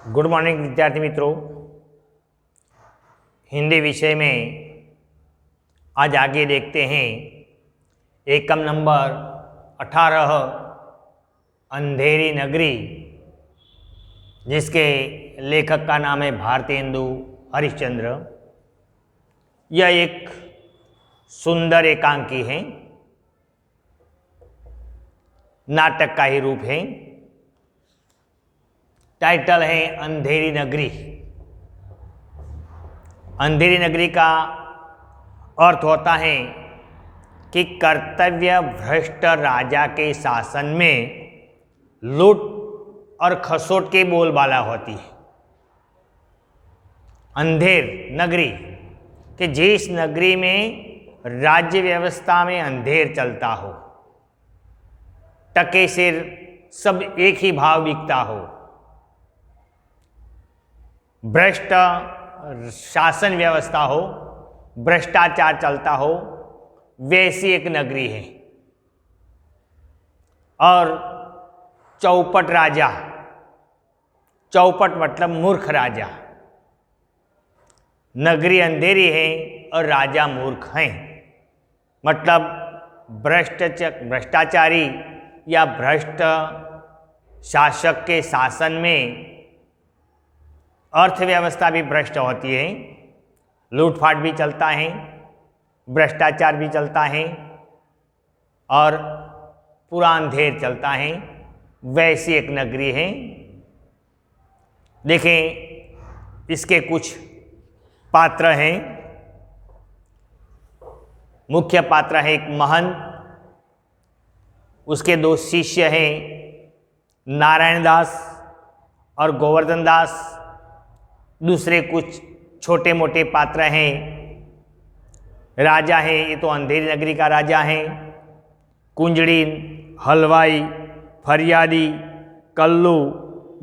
Good morning विद्यार्थी मित्रों। हिंदी विषय में आज आगे देखते हैं एकम नंबर 18 अंधेरी नगरी, जिसके लेखक का नाम है भारतेंदु हरिश्चंद्र। यह एक सुंदर एकांकी है, नाटक का ही रूप है। टाइटल है अंधेरी नगरी। अंधेरी नगरी का अर्थ होता है कि कर्तव्य भ्रष्ट राजा के शासन में लूट और खसोट की बोलबाला होती है। अंधेर नगरी कि जिस नगरी में राज्य व्यवस्था में अंधेर चलता हो, टके सिर सब एक ही भाव बिकता हो, भ्रष्ट शासन व्यवस्था हो, भ्रष्टाचार चलता हो, वैसी एक नगरी है। और चौपट राजा, चौपट मतलब मूर्ख राजा। नगरी अंधेरी है और राजा मूर्ख हैं, मतलब भ्रष्टाचारी या भ्रष्ट शासक के शासन में अर्थव्यवस्था भी भ्रष्ट होती है, लूटफाट भी चलता है, भ्रष्टाचार भी चलता है और पूरा अंधेर चलता है। वैसी एक नगरी है। देखें, इसके कुछ पात्र हैं। मुख्य पात्र है एक महंत, उसके दो शिष्य हैं नारायण दास और गोवर्धन दास। दूसरे कुछ छोटे मोटे पात्र हैं। राजा है, ये तो अंधेरी नगरी का राजा है। कुंजड़ीन, हलवाई, फरियादी, कल्लू,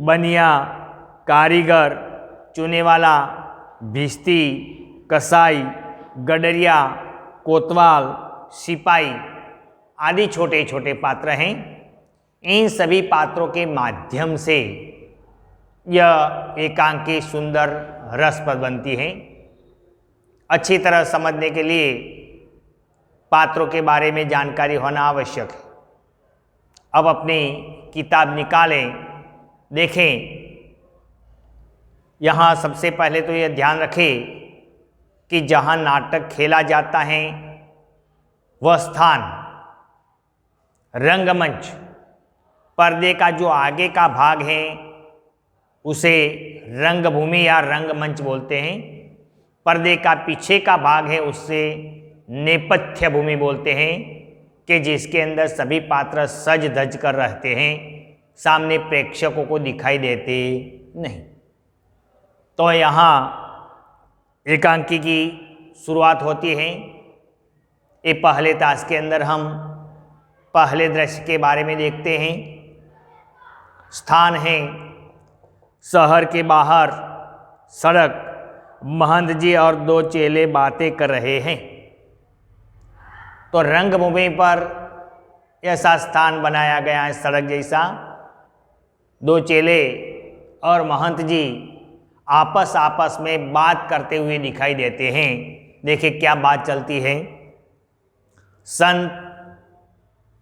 बनिया, कारीगर, चुने वाला, भिस्ती, कसाई, गडरिया, कोतवाल, सिपाही आदि छोटे छोटे पात्र हैं। इन सभी पात्रों के माध्यम से यह एकांकी सुंदर रसप्रद बनती है। अच्छी तरह समझने के लिए पात्रों के बारे में जानकारी होना आवश्यक है। अब अपनी किताब निकालें, देखें। यहाँ सबसे पहले तो यह ध्यान रखें कि जहाँ नाटक खेला जाता है वह स्थान रंगमंच, पर्दे का जो आगे का भाग है उसे रंगभूमि या रंगमंच बोलते हैं। पर्दे का पीछे का भाग है उससे नेपथ्य भूमि बोलते हैं, कि जिसके अंदर सभी पात्र सज धज कर रहते हैं, सामने प्रेक्षकों को दिखाई देते नहीं। तो यहाँ एकांकी की शुरुआत होती है। ये पहले तास के अंदर हम पहले दृश्य के बारे में देखते हैं। स्थान है शहर के बाहर सड़क। महंत जी और दो चेले बातें कर रहे हैं। तो रंगभूमि पर ऐसा स्थान बनाया गया है, सड़क जैसा। दो चेले और महंत जी आपस में बात करते हुए दिखाई देते हैं। देखिए क्या बात चलती है। संत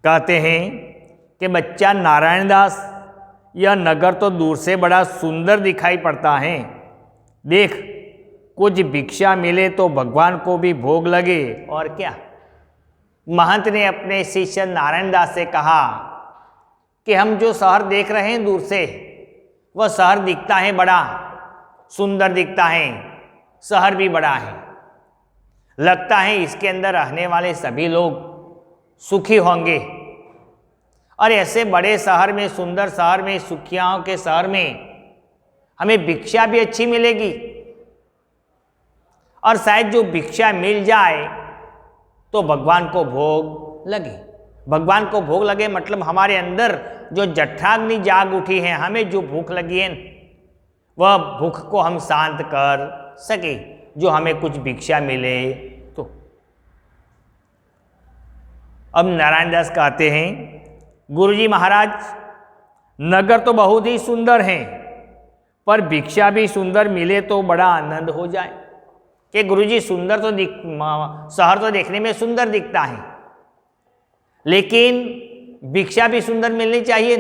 कहते हैं कि बच्चा नारायण दास, यह नगर तो दूर से बड़ा सुंदर दिखाई पड़ता है। देख, कुछ भिक्षा मिले तो भगवान को भी भोग लगे। और क्या। महंत ने अपने शिष्य नारायण दास से कहा कि हम जो शहर देख रहे हैं दूर से, वह शहर दिखता है बड़ा सुंदर दिखता है। शहर भी बड़ा है, लगता है इसके अंदर रहने वाले सभी लोग सुखी होंगे। और ऐसे बड़े शहर में, सुंदर शहर में, सुखियाओं के शहर में हमें भिक्षा भी अच्छी मिलेगी। और शायद जो भिक्षा मिल जाए तो भगवान को भोग लगे। भगवान को भोग लगे मतलब हमारे अंदर जो जठराग्नि जाग उठी है, हमें जो भूख लगी है, वह भूख को हम शांत कर सके, जो हमें कुछ भिक्षा मिले तो। अब नारायण दास कहते हैं, गुरुजी महाराज, नगर तो बहुत ही सुंदर है, पर भिक्षा भी सुंदर मिले तो बड़ा आनंद हो जाए। कि गुरुजी सुंदर तो शहर तो देखने में सुंदर दिखता है, लेकिन भिक्षा भी सुंदर मिलनी चाहिए।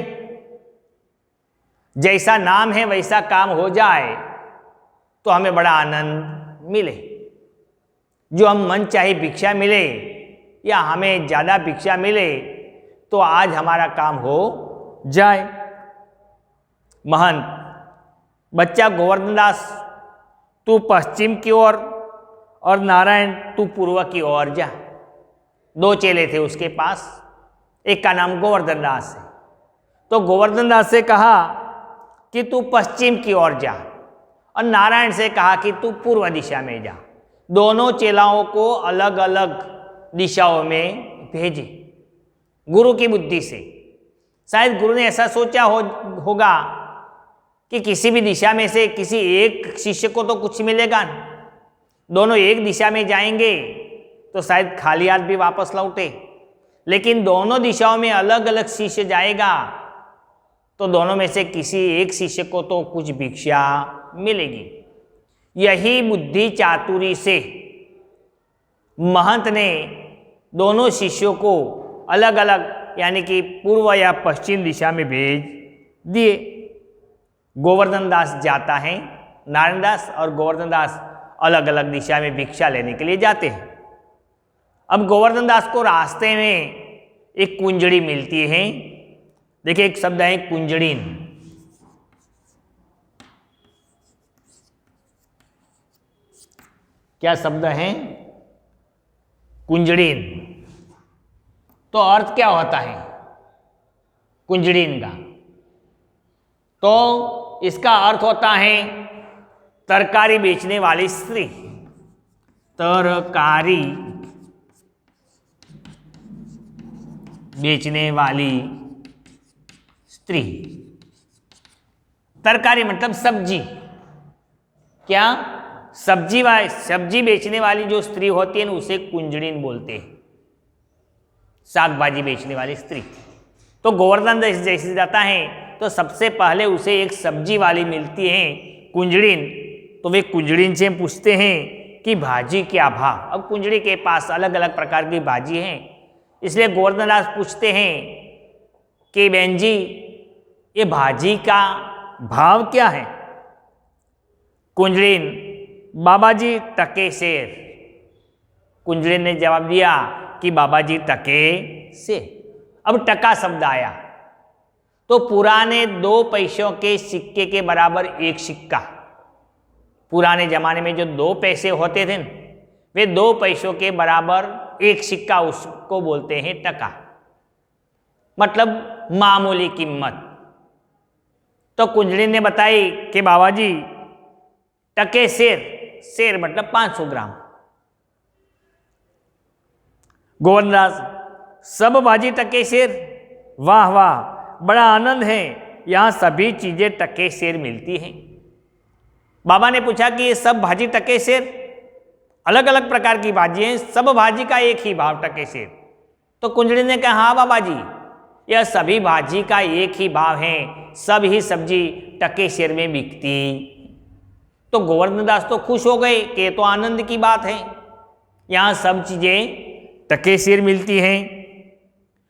जैसा नाम है वैसा काम हो जाए तो हमें बड़ा आनंद मिले। जो हम मन चाहे भिक्षा मिले या हमें ज़्यादा भिक्षा मिले तो आज हमारा काम हो जाए। महंत, बच्चा गोवर्धन दास तू पश्चिम की ओर और नारायण तू पूर्व की ओर जा। दो चेले थे उसके पास, एक का नाम गोवर्धन दास है। तो गोवर्धन दास से कहा कि तू पश्चिम की ओर जा और नारायण से कहा कि तू पूर्व दिशा में जा। दोनों चेलाओं को अलग अलग दिशाओं में भेजे गुरु की बुद्धि से। शायद गुरु ने ऐसा सोचा होगा कि किसी भी दिशा में से किसी एक शिष्य को तो कुछ मिलेगा। दोनों एक दिशा में जाएंगे तो शायद खाली हाथ भी वापस लौटे, लेकिन दोनों दिशाओं में अलग अलग शिष्य जाएगा तो दोनों में से किसी एक शिष्य को तो कुछ भिक्षा मिलेगी। यही बुद्धि चातुरी से महंत ने दोनों शिष्यों को अलग अलग यानी कि पूर्व या पश्चिम दिशा में भेज दिए। गोवर्धन दास जाता है, नारायण दास और गोवर्धन दास अलग अलग दिशा में भिक्षा लेने के लिए जाते हैं। अब गोवर्धन दास को रास्ते में एक कुंजड़ी मिलती है। देखिए एक शब्द है कुंजड़ीन। क्या शब्द है? कुंजड़ीन। तो अर्थ क्या होता है कुंजड़ीन का? तो इसका अर्थ होता है तरकारी बेचने वाली स्त्री। तरकारी बेचने वाली स्त्री। तरकारी मतलब सब्जी। क्या? सब्जी बेचने वाली जो स्त्री होती है ना उसे कुंजड़ीन बोलते हैं। साग भाजी बेचने वाली स्त्री। तो गोवर्धन जैसे जाता है तो सबसे पहले उसे एक सब्जी वाली मिलती है कुंजड़ीन। तो वे कुंजड़ीन से पूछते हैं कि भाजी क्या भाव। अब कुंजड़ी के पास अलग अलग प्रकार की भाजी हैं, इसलिए गोवर्धन दास पूछते हैं कि बहन जी ये भाजी का भाव क्या है? कुंजड़ीन, बाबा जी टके सेर। कुंजड़ीन ने जवाब दिया कि बाबा जी टके से। अब टका शब्द आया तो पुराने 2 पैसों के सिक्के के बराबर एक सिक्का। पुराने जमाने में जो 2 पैसे होते थे वे 2 पैसों के बराबर एक सिक्का, उसको बोलते हैं टका, मतलब मामूली कीमत। तो कुंजड़ी ने बताई कि बाबा जी टके शेर मतलब 500 ग्राम। गोवर्धन दास, सब भाजी टके शेर। वाह वाह, बड़ा आनंद है, यहाँ सभी चीजें टके शेर मिलती हैं। बाबा ने पूछा कि ये सब भाजी टके शेर? अलग अलग प्रकार की भाजी हैं, सब भाजी का एक ही भाव टके शेर। तो कुंजड़ी ने कहा हाँ बाबा जी, यह सभी भाजी का एक ही भाव है, सब ही सब्जी टके शेर में बिकती। तो गोवर्धन दास तो खुश हो गए कि ये तो आनंद की बात है, यहाँ सब चीजें टके शेर मिलती हैं।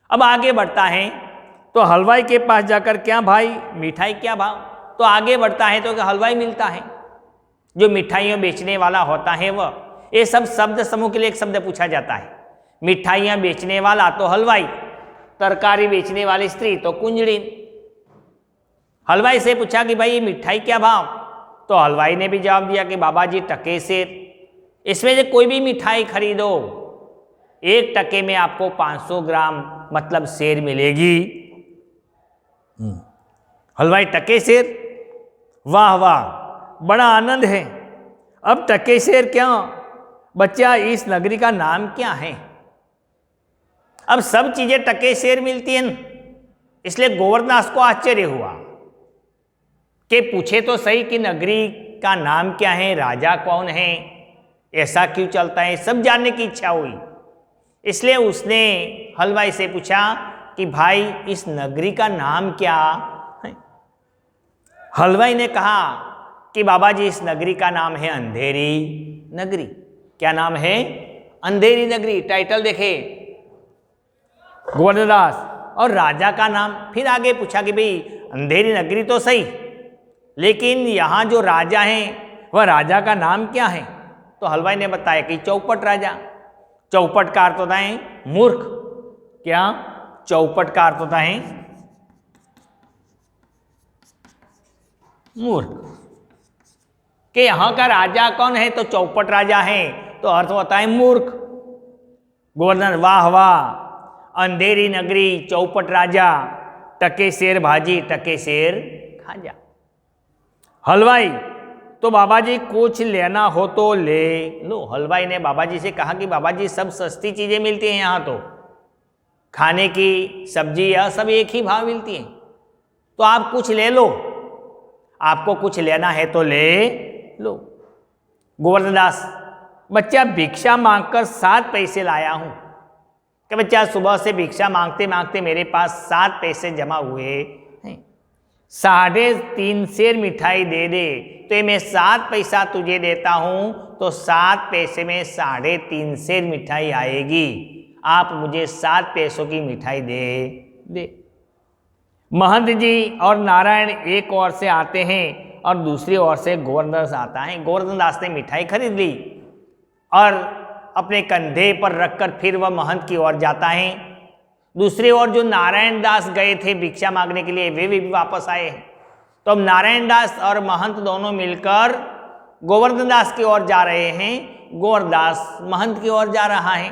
अब आगे बढ़ता है तो हलवाई के पास जाकर, क्या भाई मिठाई क्या भाव? तो आगे बढ़ता है तो हलवाई मिलता है जो मिठाइयाँ बेचने वाला होता है वह। ये सब शब्द समूह के लिए एक शब्द पूछा जाता है। मिठाइयाँ बेचने वाला तो हलवाई, तरकारी बेचने वाली स्त्री तो कुंजड़ीन। हलवाई से पूछा कि भाई ये मिठाई क्या भाव? तो हलवाई ने भी जवाब दिया कि बाबा जी टके शेर। इसमें से कोई भी मिठाई खरीदो, 1 टके में आपको 500 ग्राम मतलब शेर मिलेगी। हलवाई टके शेर, वाह वाह, बड़ा आनंद है। अब टके शेर क्या? बच्चा इस नगरी का नाम क्या है? अब सब चीजें टके शेर मिलती हैं, इसलिए गोवर्धन दास को आश्चर्य हुआ कि पूछे तो सही कि नगरी का नाम क्या है, राजा कौन है, ऐसा क्यों चलता है, सब जानने की इच्छा हुई। इसलिए उसने हलवाई से पूछा कि भाई इस नगरी का नाम क्या है? हलवाई ने कहा कि बाबा जी इस नगरी का नाम है अंधेरी नगरी। क्या नाम है? अंधेरी नगरी। टाइटल देखे गोवर्धन दास। और राजा का नाम, फिर आगे पूछा कि भाई अंधेरी नगरी तो सही, लेकिन यहाँ जो राजा हैं वह राजा का नाम क्या है? तो हलवाई ने बताया कि चौपट राजा। चौपट का अर्थ होता है मूर्ख। क्या? चौपट का अर्थ होता है मूर्ख। कि यहाँ का राजा कौन है? तो चौपट राजा है, तो अर्थ होता है मूर्ख। गोवर्धन वाह वाह, अंधेरी नगरी, चौपट राजा, टके शेर भाजी, टके शेर खाजा। हलवाई तो बाबा जी कुछ लेना हो तो ले लो। हलवाई ने बाबा जी से कहा कि बाबा जी सब सस्ती चीजें मिलती हैं यहाँ, तो खाने की सब्जी यह सब एक ही भाव मिलती हैं, तो आप कुछ ले लो। आपको कुछ लेना है तो ले लो। गोवर्धन दास, बच्चा भिक्षा मांगकर 7 पैसे लाया हूं। कि बच्चा सुबह से भिक्षा मांगते मांगते मेरे पास 7 पैसे जमा हुए हैं। 3.5 सेर मिठाई दे दे तो ये मैं 7 पैसा तुझे देता हूं, तो 7 पैसे में 3.5 सेर मिठाई आएगी। आप मुझे 7 पैसों की मिठाई दे। महंत जी और नारायण एक ओर से आते हैं और दूसरी ओर से गोवर्धन दास आता है। गोवर्धन दास ने मिठाई खरीद ली और अपने कंधे पर रखकर फिर वह महंत की ओर जाता है। दूसरी ओर जो नारायण दास गए थे भिक्षा मांगने के लिए, वे भी वापस आए हैं। तो अब नारायण दास और महंत दोनों मिलकर गोवर्धन दास की ओर जा रहे हैं, गोवर्धन दास महंत की ओर जा रहा है।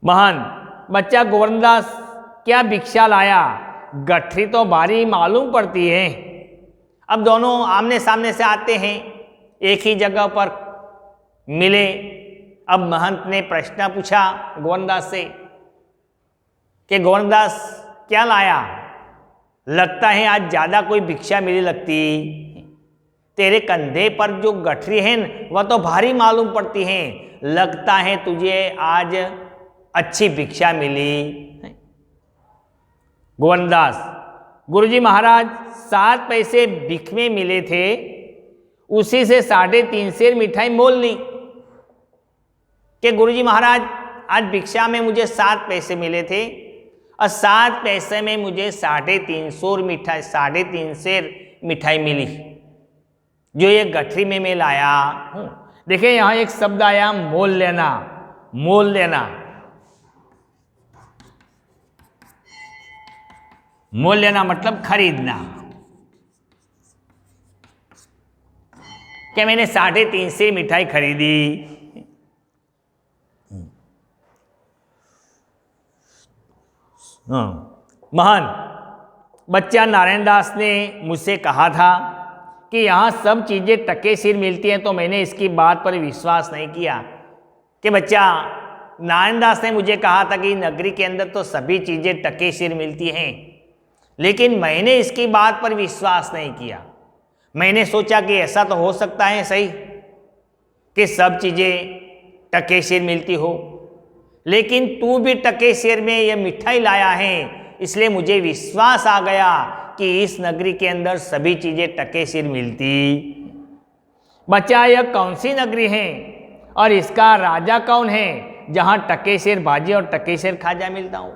महंत, बच्चा गोवर्धन दास क्या भिक्षा लाया? गठरी तो भारी मालूम पड़ती है। अब दोनों आमने सामने से आते हैं, एक ही जगह पर मिले। अब महंत ने प्रश्न पूछा गोवर्धन दास से कि गोवर्धन दास क्या लाया? लगता है आज ज़्यादा कोई भिक्षा मिली लगती। तेरे कंधे पर जो गठरी है वह तो भारी मालूम पड़ती है, लगता है तुझे आज अच्छी भिक्षा मिली। गोवर्धन दास, गुरुजी महाराज 7 पैसे भिख में मिले थे, उसी से 3.5 सेर मिठाई मोल ली। कि गुरुजी महाराज आज भिक्षा में मुझे 7 पैसे मिले थे और 7 पैसे में मुझे 3.5 सेर मिठाई मिली, जो ये गठरी में मैं लाया हूं। देखिए यहाँ एक शब्द आया मोल लेना। मोल लेना, मोल लेना मतलब खरीदना। क्या मैंने 3.5 से मिठाई खरीदी। महान, बच्चा नारायण दास ने मुझसे कहा था कि यहाँ सब चीज़ें टके सिर मिलती हैं, तो मैंने इसकी बात पर विश्वास नहीं किया। कि बच्चा नारायण दास ने मुझे कहा था कि नगरी के अंदर तो सभी चीज़ें टके सिर मिलती हैं, लेकिन मैंने इसकी बात पर विश्वास नहीं किया। मैंने सोचा कि ऐसा तो हो सकता है सही कि सब चीज़ें टके सिर मिलती हो, लेकिन तू भी टके सिर में यह मिठाई लाया है, इसलिए मुझे विश्वास आ गया कि इस नगरी के अंदर सभी चीज़ें टके सिर मिलती। बच्चा यह कौन सी नगरी है और इसका राजा कौन है जहाँ टके सिर भाजी और टके सिर खाजा मिलता हूँ?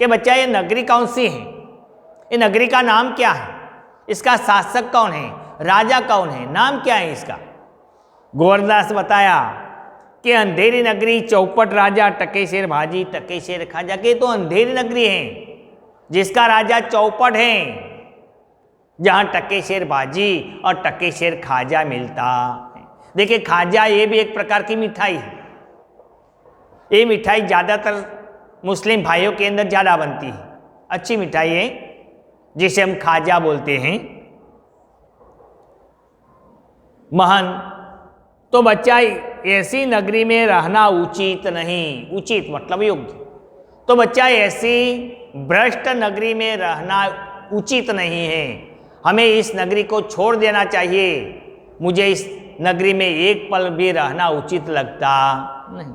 कि बच्चा ये नगरी कौन सी है, ये नगरी का नाम क्या है, इसका शासक कौन है, राजा कौन है, नाम क्या है इसका? गोवर्धन दास बताया कि अंधेरी नगरी, चौपट राजा, टके शेर भाजी, टके शेर खाजा। के तो अंधेरी नगरी है जिसका राजा चौपट है, जहाँ टके शेर भाजी और टके शेर खाजा मिलता है। देखिए खाजा ये भी एक प्रकार की मिठाई है। ये मिठाई ज़्यादातर मुस्लिम भाइयों के अंदर ज़्यादा बनती है, अच्छी मिठाई है जिसे हम खाजा बोलते हैं। महन, तो बच्चा ऐसी नगरी में रहना उचित नहीं। उचित मतलब योग्य। तो बच्चा ऐसी भ्रष्ट नगरी में रहना उचित नहीं है, हमें इस नगरी को छोड़ देना चाहिए। मुझे इस नगरी में एक पल भी रहना उचित लगता नहीं,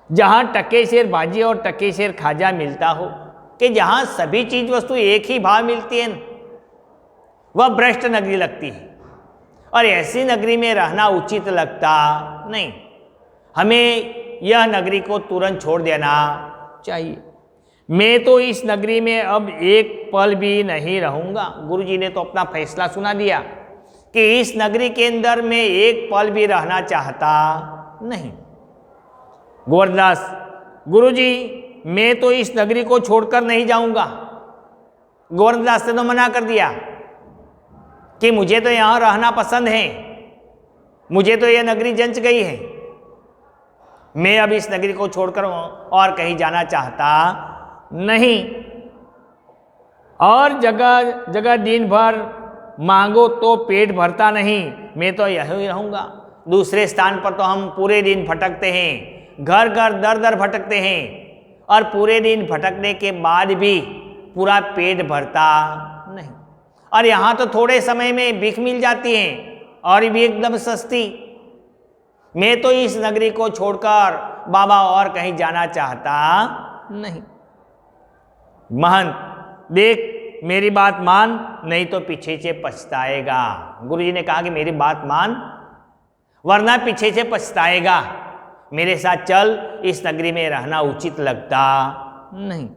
जहाँ टके शेर भाजी और टके शेर खाजा मिलता हो, कि जहाँ सभी चीज वस्तु एक ही भाव मिलती है। वह भ्रष्ट नगरी लगती है और ऐसी नगरी में रहना उचित लगता नहीं। हमें यह नगरी को तुरंत छोड़ देना चाहिए। मैं तो इस नगरी में अब एक पल भी नहीं रहूँगा। गुरुजी ने तो अपना फैसला सुना दिया कि इस नगरी के अंदर मैं एक पल भी रहना चाहता नहीं। गोवर्धनदास, गुरुजी मैं तो इस नगरी को छोड़कर नहीं जाऊंगा। गोवर्धनदास ने तो मना कर दिया कि मुझे तो यहाँ रहना पसंद है, मुझे तो यह नगरी जंच गई है, मैं अब इस नगरी को छोड़कर और कहीं जाना चाहता नहीं। और जगह जगह दिन भर मांगो तो पेट भरता नहीं, मैं तो यहीं रहूँगा। दूसरे स्थान पर तो हम पूरे दिन भटकते हैं, घर घर दर दर भटकते हैं और पूरे दिन भटकने के बाद भी पूरा पेट भरता नहीं। और यहाँ तो थोड़े समय में भीख मिल जाती है और भी एकदम सस्ती। मैं तो इस नगरी को छोड़कर बाबा और कहीं जाना चाहता नहीं। महंत, देख मेरी बात मान, नहीं तो पीछे से पछताएगा। गुरुजी ने कहा कि मेरी बात मान वरना पीछे से पछताएगा। मेरे साथ चल, इस नगरी में रहना उचित लगता नहीं।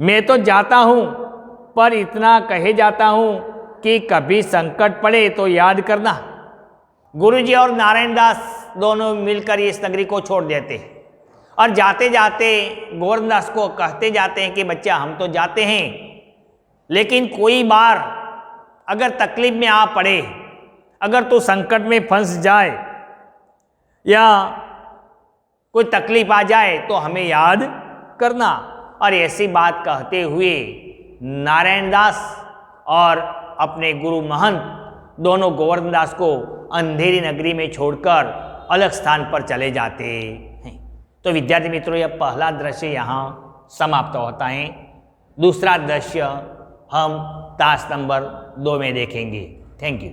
मैं तो जाता हूँ, पर इतना कहे जाता हूँ कि कभी संकट पड़े तो याद करना। गुरुजी और नारायण दास दोनों मिलकर इस नगरी को छोड़ देते और जाते जाते गोवर्धनदास को कहते जाते हैं कि बच्चा हम तो जाते हैं, लेकिन कोई बार अगर तकलीफ में आ पड़े, अगर तू संकट में फंस जाए या कोई तकलीफ आ जाए तो हमें याद करना। और ऐसी बात कहते हुए नारायण दास और अपने गुरु महंत दोनों गोवर्धनदास को अंधेरी नगरी में छोड़कर अलग स्थान पर चले जाते हैं। तो विद्यार्थी मित्रों, यह पहला दृश्य यहाँ समाप्त होता है। दूसरा दृश्य हम टास्क नंबर 2 में देखेंगे। Thank you.